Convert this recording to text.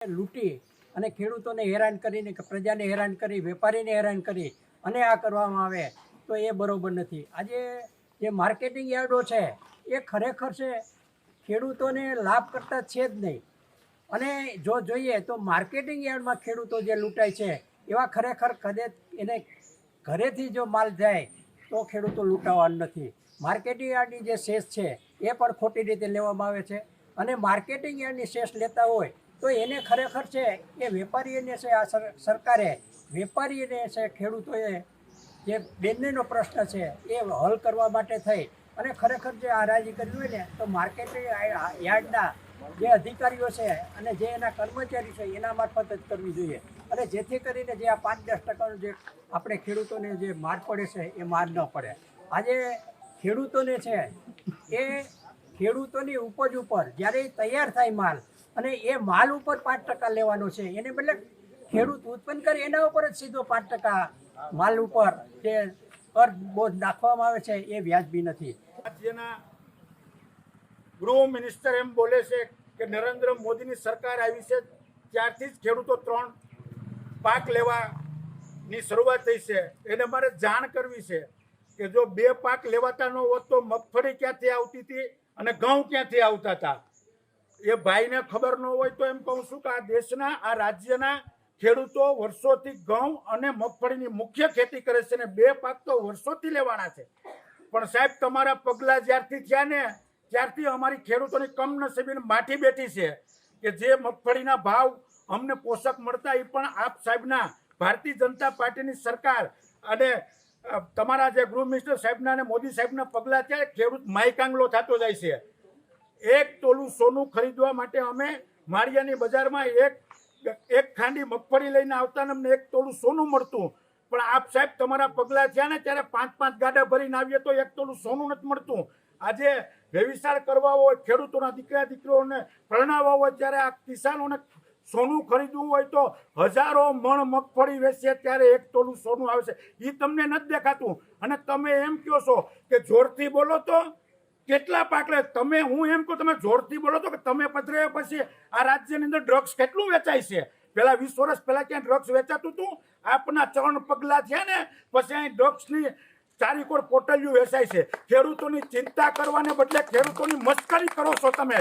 લૂંટી અને ખેડૂતોને હેરાન કરીને કે પ્રજાને હેરાન કરી, વેપારીને હેરાન કરી અને આ કરવામાં આવે તો એ બરોબર નથી. આજે જે માર્કેટિંગ યાર્ડો છે એ ખરેખર છે ખેડૂતોને લાભ કરતા છે જ નહીં. અને જો જોઈએ તો માર્કેટિંગ યાર્ડમાં ખેડૂતો જે લૂંટાય છે એવા ખરેખર કદાચ એને ઘરેથી જો માલ જાય તો ખેડૂતો લૂંટાવાના નથી. માર્કેટિંગ યાર્ડની જે સેસ છે એ પણ ખોટી રીતે લેવામાં આવે છે. અને માર્કેટિંગ યાર્ડની સેસ લેતા હોય તો એને ખરેખર છે એ વેપારીઓને છે આ સરકારે વેપારીઓને છે ખેડૂતોએ જે બંનેનો પ્રશ્ન છે એ હલ કરવા માટે થઈ અને ખરેખર જે હરાજી કરવી હોય ને તો માર્કેટિંગ યાર્ડના જે અધિકારીઓ છે અને જે એના કર્મચારી છે એના મારફત જ કરવી જોઈએ. અને જેથી કરીને જે આ 5-10% જે આપણે ખેડૂતોને જે માર પડે છે એ માર ન પડે. આજે ખેડૂતોને છે એ ખેડૂતોની ઉપજ ઉપર જ્યારે તૈયાર થાય માલ અને એ માલ ઉપર 5% લેવાનો છે, એને બદલે ખેડૂત ઉત્પન્ન કરે એના ઉપર જ સીધો 5% માલ ઉપર જે કર બોજ નાખવામાં આવે છે એ વ્યાજબી નથી. રાજ્યના ગૃહ મિનિસ્ટર એમ બોલે છે કે નરેન્દ્ર મોદીની સરકાર આવી છે ત્યારથી જ ખેડૂતો 3 પાક લેવાની શરૂઆત થઈ છે. એને મારે જાણ કરવી છે કે જો 2 પાક લેવાતા ન હોત તો મગફળી ક્યાંથી આવતી હતી અને ઘઉં ક્યાંથી આવતા હતા એ ભાઈને ખબર ન હોય તો એમ કહું છું કે આ દેશના આ રાજ્યના ખેડૂતો વર્ષોથી ઘઉં અને મગફળીની મુખ્ય ખેતી કરે છે અને 2 પાક તો વર્ષોથી લેવાના છે. પણ સાહેબ તમારા પગલાં જ્યારથી થયા ને ત્યારથી અમારી ખેડૂતોની કમનસીબી માઠી બેઠી છે કે જે મગફળીના ભાવ અમને પોષક મળતા એ પણ આપ સાહેબના ભારતીય જનતા પાર્ટીની સરકાર અને તમારા જે ગૃહ મિનિસ્ટર સાહેબના અને મોદી સાહેબના પગલાં થયા ખેડૂત માયકાંગલો થતો જાય છે. 1 તોલું સોનું ખરીદવા માટે અમે માળિયાની બજારમાં એક ખાંડી મગફળી લઈને આવતા ને અમને 1 તોલું સોનું મળતું. પણ આપ સાહેબ તમારા પગલાં થયા ને ત્યારે 5-5 ગાડા ભરીને આવીએ તો 1 તોલું સોનું નથી મળતું. આજે વ્યવસાય કરવા હોય, ખેડૂતોના દીકરા દીકરીઓને પરણાવવા હોય ત્યારે આ કિસાનોને સોનું ખરીદવું હોય તો હજારો મણ મગફળી વેચે ત્યારે 1 તોલું સોનું આવે છે. એ તમને નથી દેખાતું. અને તમે એમ કહો છો કે જોરથી બોલો તો કેટલા પાક લે. તમે હું એમ કહું તમે જોરથી બોલો તો કે તમે પધરાયા પછી આ રાજ્યની અંદર ડ્રગ્સ કેટલું વેચાય છે. પેલા 20 વર્ષ પહેલા ક્યાં ડ્રગ્સ વેચાતું હતું? આપના 3 પગલાં થયા ને પછી અહીં ડ્રગ્સની ચારીકોર પોટલીઓ વેચાય છે. ખેડૂતોની ચિંતા કરવાને બદલે ખેડૂતોની મસ્કરી કરો છો તમે.